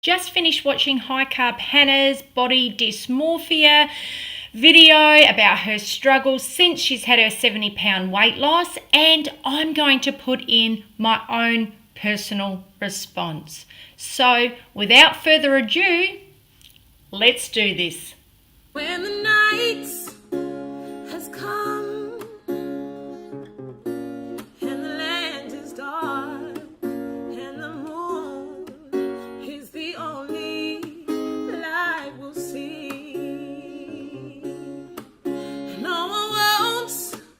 just finished watching High Carb Hannah's body dysmorphia video about her struggles since she's had her 70-pound weight loss, and I'm going to put in my own personal response. So without further ado, let's do this. When the night has come and the land is dark and the moon is the only light we'll see, no one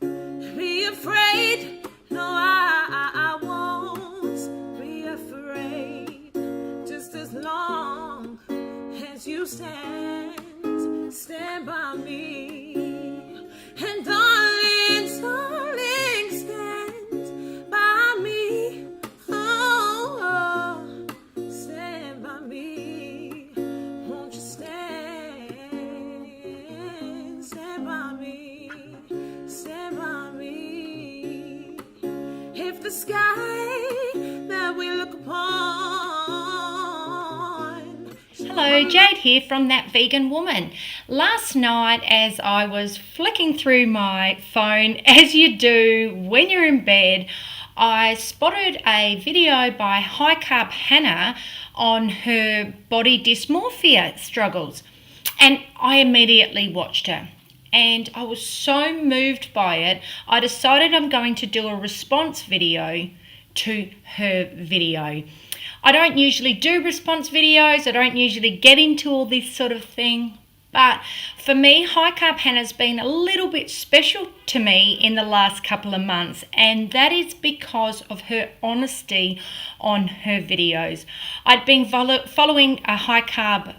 won't be afraid. No, I won't be afraid, just as long as you stand by me. And darling, stand by me. Oh, stand by me. Won't you stand by me, stand by me. If the sky that we look upon. Hello, Jade here from That Vegan Woman. Last night, as I was flicking through my phone, as you do when you're in bed, I spotted a video by High Carb Hannah on her body dysmorphia struggles, and I immediately watched her. And I was so moved by it, I decided I'm going to do a response video to her video. I don't usually do response videos. I don't usually get into all this sort of thing. But for me, High Carb Hannah's been a little bit special to me in the last couple of months. And that is because of her honesty on her videos. I'd been following a high carb,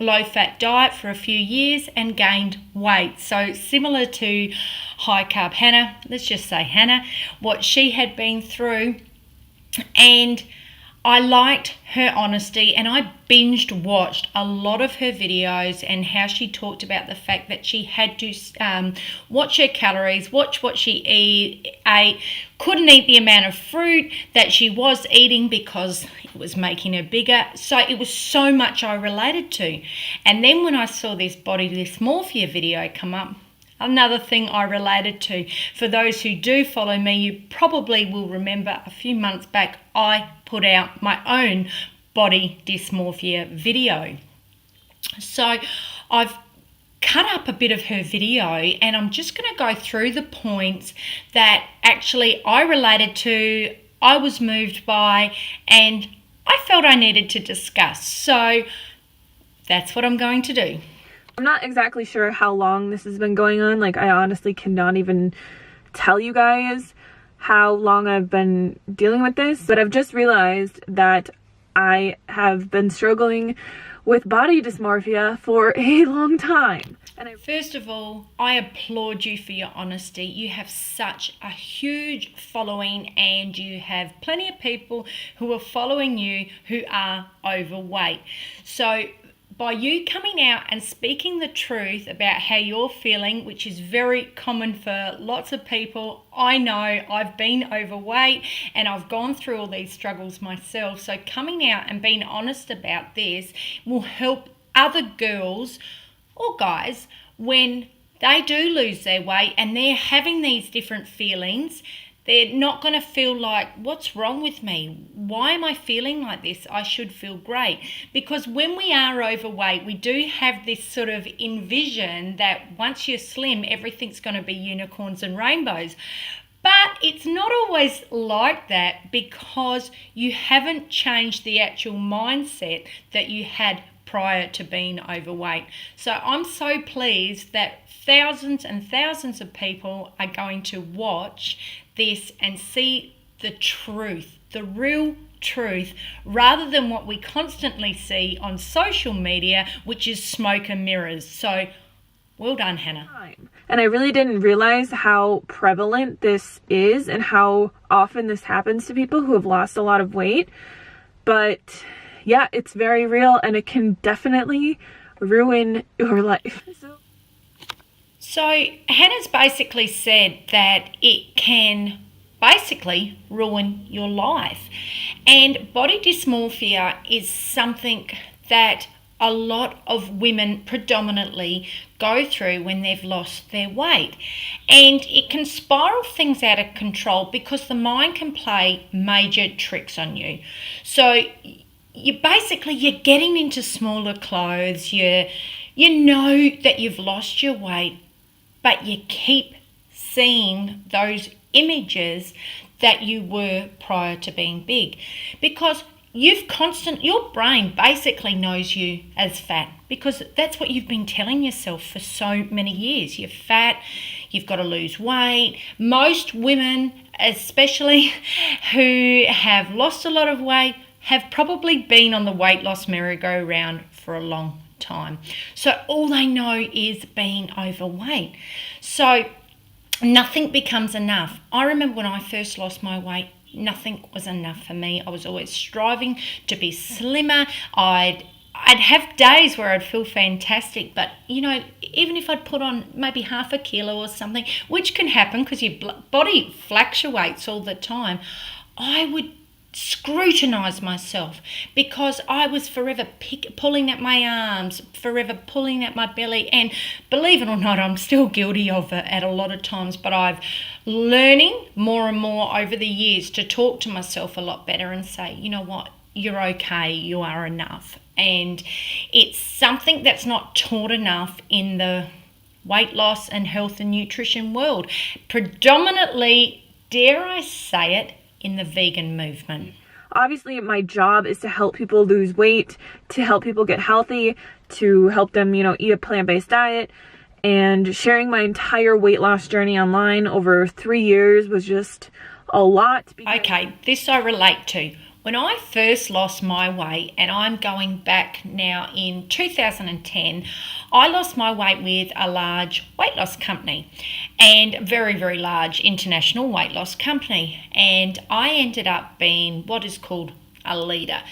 low fat diet for a few years and gained weight. So similar to High Carb Hannah, let's just say Hannah, what she had been through. And I liked her honesty, and I binged watched a lot of her videos and how she talked about the fact that she had to watch her calories, watch what she ate, couldn't eat the amount of fruit that she was eating because it was making her bigger. So it was so much I related to. And then when I saw this body dysmorphia video come up, another thing I related to. For those who do follow me, you probably will remember a few months back I put out my own body dysmorphia video. So I've cut up a bit of her video, and I'm just going to go through the points that actually I related to, I was moved by, and I felt I needed to discuss. So that's what I'm going to do. I'm not exactly sure how long this has been going on. Like, I honestly cannot even tell you guys how long I've been dealing with this, but I've just realized that I have been struggling with body dysmorphia for a long time. First of all, I applaud you for your honesty. You have such a huge following, and you have plenty of people who are following you who are overweight. So by you coming out and speaking the truth about how you're feeling, which is very common for lots of people. I know I've been overweight and I've gone through all these struggles myself. So coming out and being honest about this will help other girls or guys when they do lose their weight and they're having these different feelings. They're not going to feel like, what's wrong with me? Why am I feeling like this? I should feel great. Because when we are overweight, we do have this sort of envision that once you're slim, everything's going to be unicorns and rainbows. But it's not always like that, because you haven't changed the actual mindset that you had prior to being overweight. So I'm so pleased that thousands and thousands of people are going to watch this and see the truth, the real truth, rather than what we constantly see on social media, which is smoke and mirrors. So well done, Hannah. And I really didn't realize how prevalent this is and how often this happens to people who have lost a lot of weight. But yeah, it's very real, and it can definitely ruin your life. So Hannah's basically said that it can basically ruin your life. And body dysmorphia is something that a lot of women predominantly go through when they've lost their weight. And it can spiral things out of control because the mind can play major tricks on you. So you're getting into smaller clothes, you know that you've lost your weight, but you keep seeing those images that you were prior to being big, because your brain basically knows you as fat, because that's what you've been telling yourself for so many years. You're fat, you've got to lose weight. Most women, especially who have lost a lot of weight, have probably been on the weight loss merry-go-round for a long time. So all they know is being overweight. So nothing becomes enough. I remember when I first lost my weight, nothing was enough for me. I was always striving to be slimmer. I'd have days where I'd feel fantastic, but even if I'd put on maybe half a kilo or something, which can happen because your body fluctuates all the time, I would scrutinize myself because I was forever pulling at my arms, forever pulling at my belly. And believe it or not, I'm still guilty of it at a lot of times, but I've learning more and more over the years to talk to myself a lot better and say, you know what, you're okay, you are enough. And it's something that's not taught enough in the weight loss and health and nutrition world, predominantly, dare I say it, in the vegan movement. Obviously, my job is to help people lose weight, to help people get healthy, to help them, eat a plant-based diet. And sharing my entire weight loss journey online over 3 years was just a lot. Okay, this I relate to. When I first lost my weight, and I'm going back now in 2010, I lost my weight with a large weight loss company, and a very, very large international weight loss company. And I ended up being what is called a leader.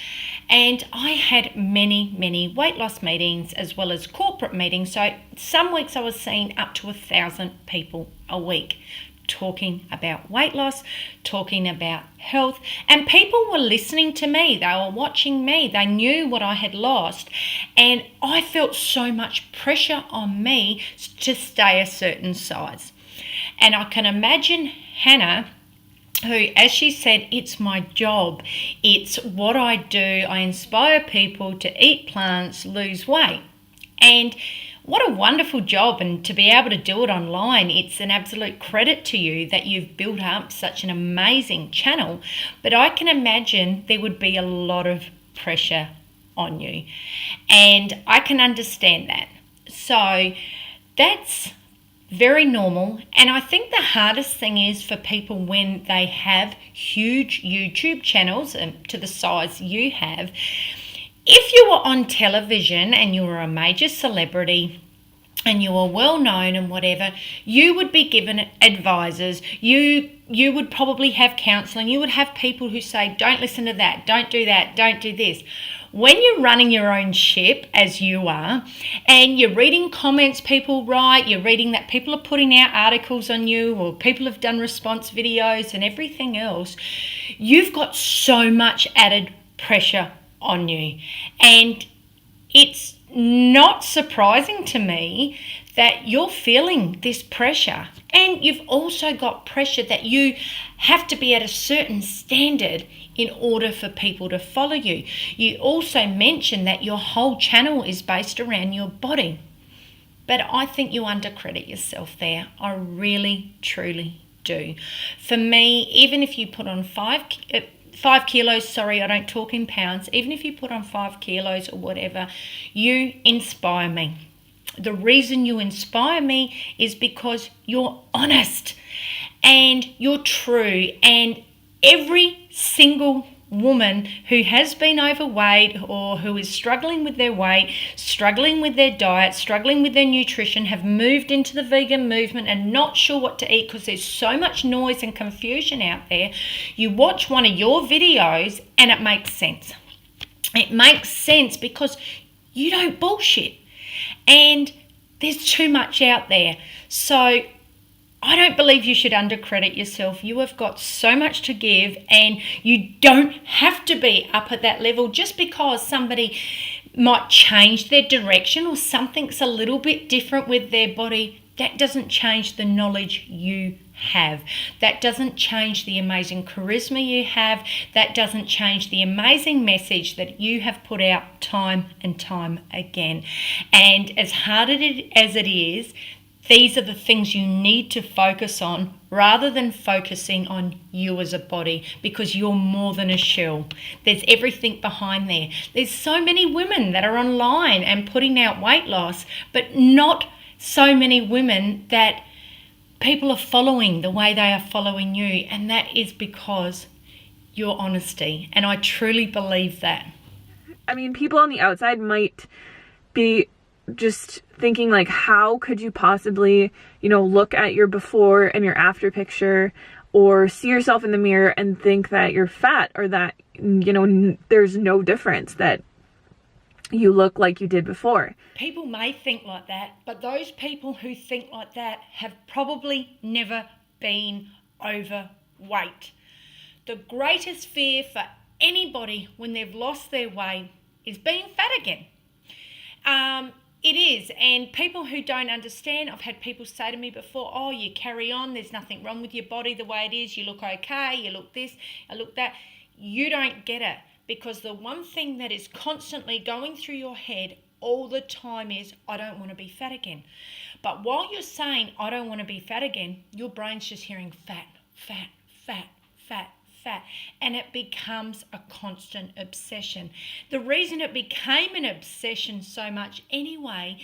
And I had many, many weight loss meetings as well as corporate meetings. So some weeks I was seeing up to 1,000 people a week talking about weight loss, talking about health, and people were listening to me. They were watching me. They knew what I had lost, and I felt so much pressure on me to stay a certain size. And I can imagine Hannah, who, as she said, it's my job, it's what I do, I inspire people to eat plants, lose weight. And what a wonderful job, and to be able to do it online, it's an absolute credit to you that you've built up such an amazing channel. But I can imagine there would be a lot of pressure on you, and I can understand that. So that's very normal. And I think the hardest thing is for people when they have huge YouTube channels to the size you have. If you were on television and you were a major celebrity and you were well known and whatever, you would be given advisors. You would probably have counselling. You would have people who say, don't listen to that, don't do that, don't do this. When you're running your own ship, as you are, and you're reading comments people write, you're reading that people are putting out articles on you, or people have done response videos and everything else, you've got so much added pressure on you. And it's not surprising to me that you're feeling this pressure. And you've also got pressure that you have to be at a certain standard in order for people to follow you. You also mentioned that your whole channel is based around your body. But I think you undercredit yourself there. I really, truly do. For me, even if you put on 5 kilos, I don't talk in pounds, even if you put on 5 kilos or whatever, you inspire me. The reason you inspire me is because you're honest and you're true, and every single woman who has been overweight or who is struggling with their weight, struggling with their diet, struggling with their nutrition, have moved into the vegan movement and not sure what to eat because there's so much noise and confusion out there. You watch one of your videos and it makes sense. It makes sense because you don't bullshit, and there's too much out there. So I don't believe you should undercredit yourself. You have got so much to give, and you don't have to be up at that level just because somebody might change their direction or something's a little bit different with their body. That doesn't change the knowledge you have. That doesn't change the amazing charisma you have. That doesn't change the amazing message that you have put out time and time again. And as hard as it is, these are the things you need to focus on rather than focusing on you as a body, because you're more than a shell. There's everything behind there. There's so many women that are online and putting out weight loss, but not so many women that people are following the way they are following you. And that is because your honesty. And I truly believe that. I mean, people on the outside might be just thinking like, how could you possibly, look at your before and your after picture, or see yourself in the mirror and think that you're fat, or that, there's no difference, that you look like you did before. People may think like that, but those people who think like that have probably never been overweight. The greatest fear for anybody when they've lost their weight is being fat again. It is, and people who don't understand, I've had people say to me before, oh, you carry on, there's nothing wrong with your body the way it is, you look okay, you look this, you look that. You don't get it, because the one thing that is constantly going through your head all the time is, I don't want to be fat again. But while you're saying, I don't want to be fat again, your brain's just hearing fat, fat, fat, fat, fat, and it becomes a constant obsession. The reason it became an obsession so much anyway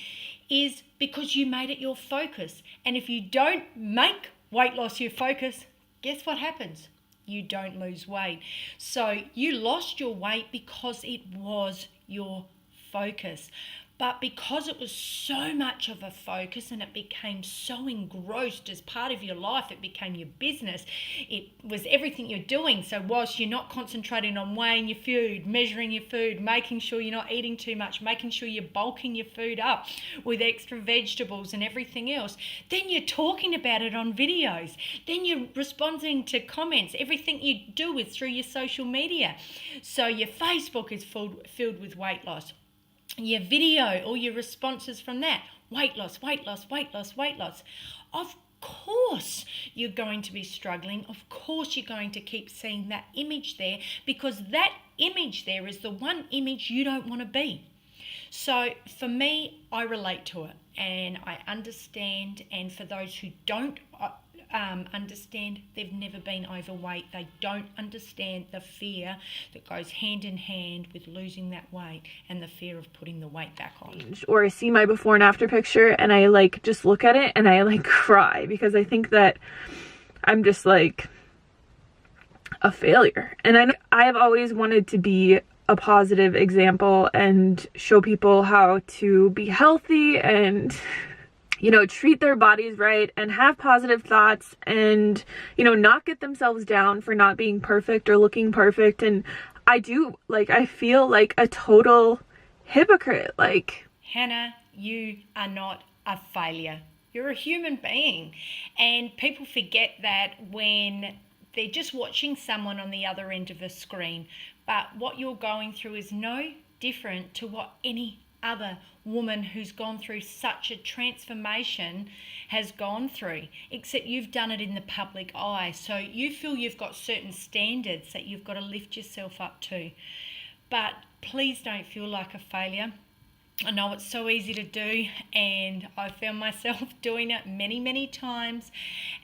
is because you made it your focus. And if you don't make weight loss your focus, guess what happens? You don't lose weight. So you lost your weight because it was your focus. But because it was so much of a focus and it became so engrossed as part of your life, it became your business. It was everything you're doing. So whilst you're not concentrating on weighing your food, measuring your food, making sure you're not eating too much, making sure you're bulking your food up with extra vegetables and everything else, then you're talking about it on videos. Then you're responding to comments. Everything you do is through your social media. So your Facebook is filled with weight loss. Your video, all your responses from that, weight loss, weight loss, weight loss, weight loss. Of course you're going to be struggling. Of course you're going to keep seeing that image there, because that image there is the one image you don't want to be. So for me, I relate to it and I understand. And for those who don't understand, they've never been overweight. They don't understand the fear that goes hand in hand with losing that weight and the fear of putting the weight back on. Or I see my before and after picture and I just look at it and I cry, because I think that I'm just a failure. And I have always wanted to be a positive example and show people how to be healthy and treat their bodies right and have positive thoughts and, not get themselves down for not being perfect or looking perfect. And I feel like a total hypocrite. Hannah, you are not a failure. You're a human being. And people forget that when they're just watching someone on the other end of a screen. But what you're going through is no different to what any other woman who's gone through such a transformation has gone through, except you've done it in the public eye. So you feel you've got certain standards that you've got to lift yourself up to. But please don't feel like a failure. I know it's so easy to do, and I found myself doing it many, many times.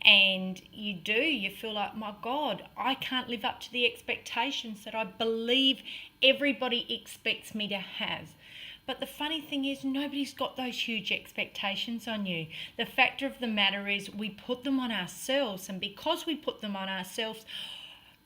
And you feel like, my God, I can't live up to the expectations that I believe everybody expects me to have. But the funny thing is, nobody's got those huge expectations on you. The fact of the matter is, we put them on ourselves. And because we put them on ourselves,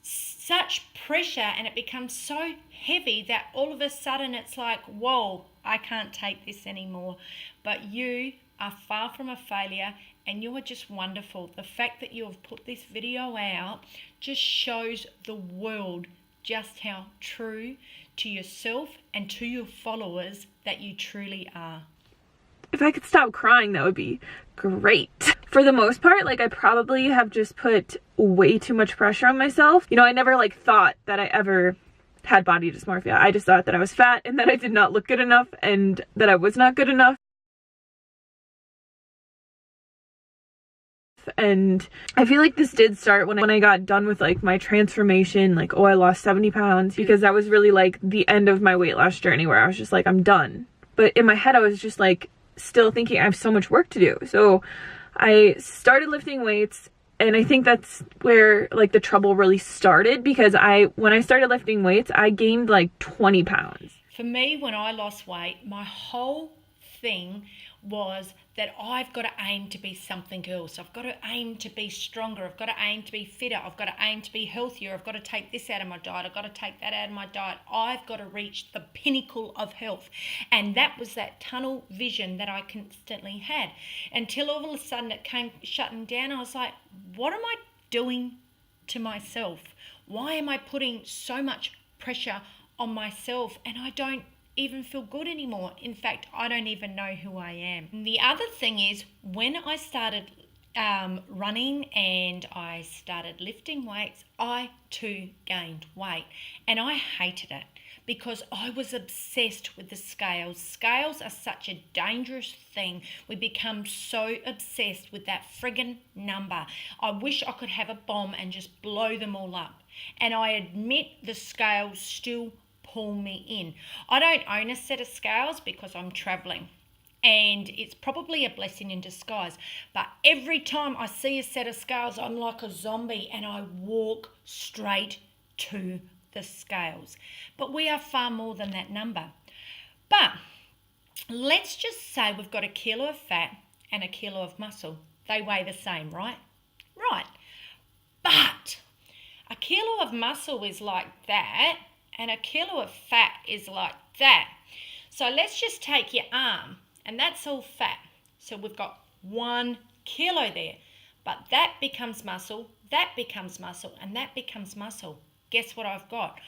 such pressure, and it becomes so heavy that all of a sudden it's like, whoa, I can't take this anymore. But you are far from a failure, and you are just wonderful. The fact that you have put this video out just shows the world just how true to yourself and to your followers that you truly are. if I could stop crying, that would be great. For the most part, like I probably have just put way too much pressure on myself. You know, I never like thought that I ever had body dysmorphia. I just thought that I was fat and that I did not look good enough and that I was not good enough. And I feel like this did start when I got done with like my transformation, like, oh, I lost 70 pounds, because that was really like the end of my weight loss journey where I was just like, I'm done. But in my head, I was just like still thinking I have so much work to do. So I started lifting weights, and I think that's where like the trouble really started, because when I started lifting weights, I gained like 20 pounds. For me, when I lost weight, my whole thing was that I've got to aim to be something else. I've got to aim to be stronger. I've got to aim to be fitter. I've got to aim to be healthier. I've got to take this out of my diet. I've got to take that out of my diet. I've got to reach the pinnacle of health. And that was that tunnel vision that I constantly had, until all of a sudden it came shutting down. I was like, what am I doing to myself? Why am I putting so much pressure on myself? And I don't even feel good anymore. In fact, I don't even know who I am. And the other thing is, when I started running and I started lifting weights, I too gained weight, and I hated it because I was obsessed with the scales. Scales are such a dangerous thing. We become so obsessed with that friggin' number. I wish I could have a bomb and just blow them all up. And I admit the scales still pull me in. I don't own a set of scales because I'm traveling, and it's probably a blessing in disguise, but every time I see a set of scales, I'm like a zombie and I walk straight to the scales. But we are far more than that number. But let's just say we've got a kilo of fat and a kilo of muscle. They weigh the same, right? Right. But a kilo of muscle is like that, and a kilo of fat is like that. So let's just take your arm, and that's all fat. So we've got 1 kilo there, but that becomes muscle, that becomes muscle, and that becomes muscle. Guess what I've got?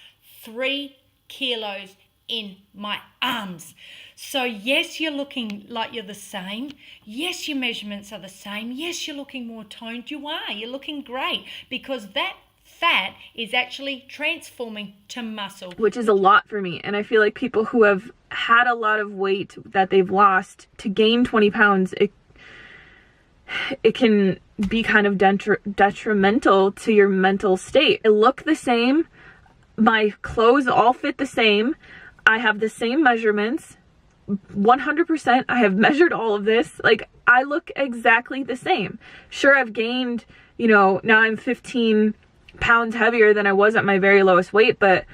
3 kilos in my arms. So yes, you're looking like you're the same. Yes, your measurements are the same. Yes, you're looking more toned. You are. You're looking great, because that fat is actually transforming to muscle, which is a lot for me. And I feel like people who have had a lot of weight that they've lost, to gain 20 pounds, it can be kind of detrimental to your mental state. I look the same. My clothes all fit the same. I have the same measurements. 100%. I have measured all of this. Like, I look exactly the same. Sure, I've gained, now I'm 15 pounds heavier than I was at my very lowest weight, but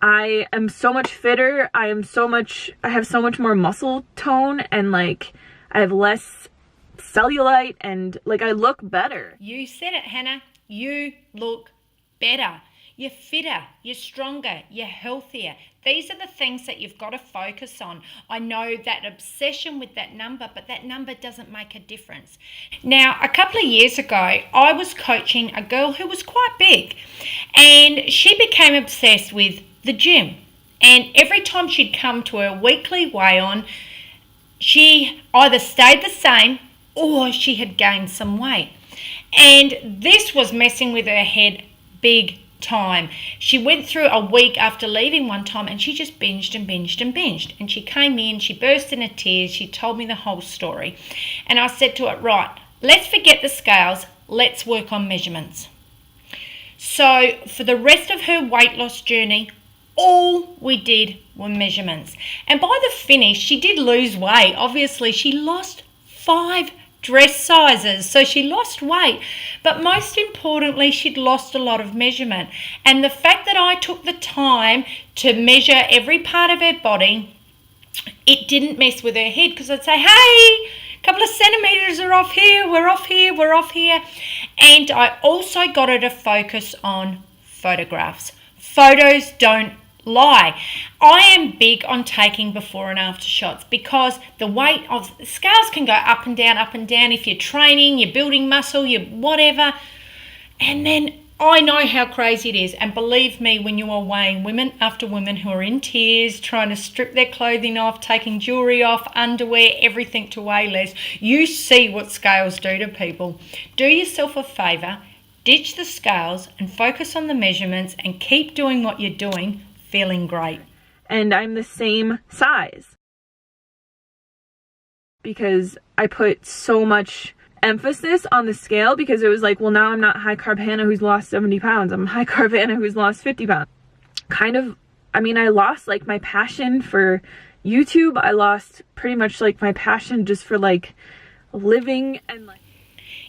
I am so much fitter. I have so much more muscle tone, and like I have less cellulite, and like I look better. You said it, Hannah. You look better. You're fitter, you're stronger, you're healthier. These are the things that you've got to focus on. I know that obsession with that number, but that number doesn't make a difference. Now, a couple of years ago, I was coaching a girl who was quite big, and she became obsessed with the gym. And every time she'd come to her weekly weigh-on, she either stayed the same or she had gained some weight. And this was messing with her head big time. She went through a week after leaving one time, and she just binged and binged and binged. And she came in, she burst into tears, she told me the whole story. And I said to her, right, let's forget the scales, let's work on measurements. So for the rest of her weight loss journey, all we did were measurements. And by the finish, she did lose weight. Obviously, she lost 5 dress sizes, so she lost weight, but most importantly, she'd lost a lot of measurement. And the fact that I took the time to measure every part of her body, it didn't mess with her head, because I'd say, hey, a couple of centimeters are off here, we're off here, we're off here. And I also got her to focus on photographs. Photos don't lie. I am big on taking before and after shots, because the weight of scales can go up and down if you're training, you're building muscle, you're whatever. And then I know how crazy it is, and believe me, when you are weighing women after women who are in tears, trying to strip their clothing off, taking jewellery off, underwear, everything to weigh less, you see what scales do to people. Do yourself a favour, ditch the scales and focus on the measurements and keep doing what you're doing, feeling great. And I'm the same size because I put so much emphasis on the scale, because it was like, well, now I'm not high carb Hannah who's lost 70 pounds. I'm high carb Hannah who's lost 50 pounds. I lost like my passion for YouTube. I lost pretty much like my passion just for like living and like.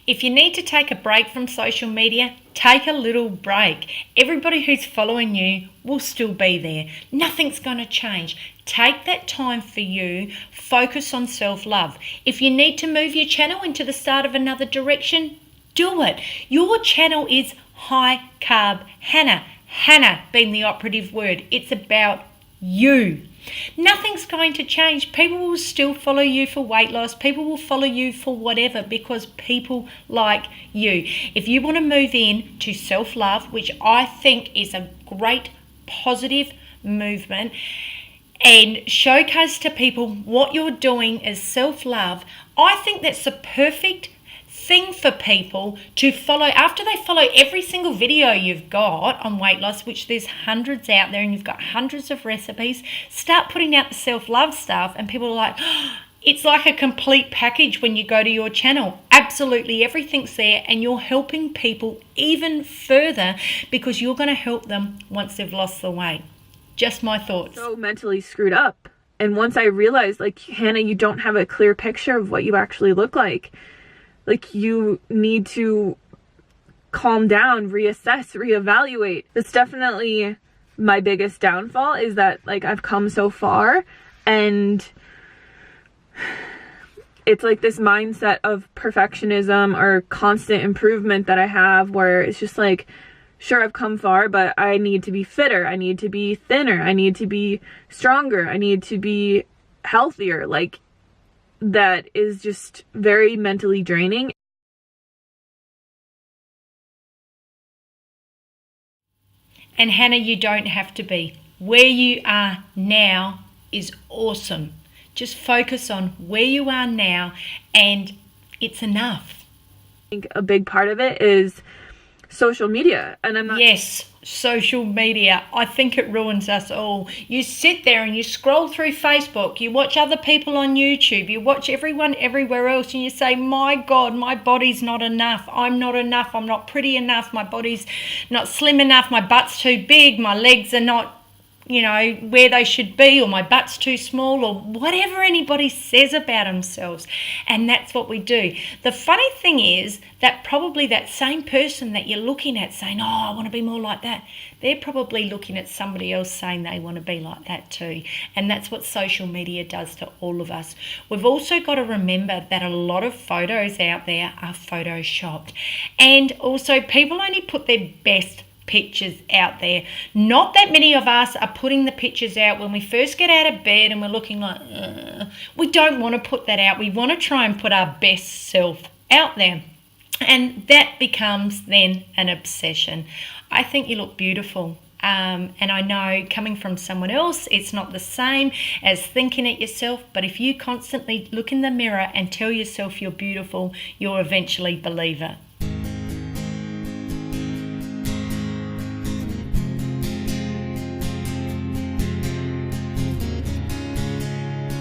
If you need to take a break from social media, take a little break. Everybody who's following you will still be there. Nothing's going to change. Take that time for you. Focus on self-love. If you need to move your channel into the start of another direction, do it. Your channel is high carb Hannah. Hannah being the operative word. It's about you. Nothing's going to change. People will still follow you for weight loss. People will follow you for whatever, because people like you. If you want to move in to self-love, which I think is a great positive movement, and showcase to people what you're doing as self-love, I think that's the perfect thing for people to follow. After they follow every single video you've got on weight loss, which there's hundreds out there and you've got hundreds of recipes, start putting out the self-love stuff, and people are like, oh, it's like a complete package when you go to your channel. Absolutely everything's there, and you're helping people even further because you're going to help them once they've lost the weight. Just my thoughts. So mentally screwed up. And once I realized, like, Hannah, you don't have a clear picture of what you actually look like. Like, you need to calm down, reassess, reevaluate. That's definitely my biggest downfall, is that, like, I've come so far, and it's like this mindset of perfectionism or constant improvement that I have, where it's just like, sure, I've come far, but I need to be fitter. I need to be thinner. I need to be stronger. I need to be healthier. Like, that is just very mentally draining. And Hannah, you don't have to be. Where you are now is awesome. Just focus on where you are now, and it's enough. I think a big part of it is social media, and I'm not. Yes, social media. I think it ruins us all. You sit there and you scroll through Facebook, you watch other people on YouTube, you watch everyone everywhere else, and you say, my God, my body's not enough. I'm not enough. I'm not pretty enough. My body's not slim enough. My butt's too big. My legs are not, where they should be, or my butt's too small, or whatever anybody says about themselves. And that's what we do. The funny thing is that probably that same person that you're looking at saying, oh, I want to be more like that, they're probably looking at somebody else saying they want to be like that too. And that's what social media does to all of us. We've also got to remember that a lot of photos out there are photoshopped. And also, people only put their best pictures out there. Not that many of us are putting the pictures out when we first get out of bed and we're looking like, we don't want to put that out. We want to try and put our best self out there. And that becomes then an obsession. I think you look beautiful. And I know coming from someone else, it's not the same as thinking it yourself. But if you constantly look in the mirror and tell yourself you're beautiful, you'll eventually believe it.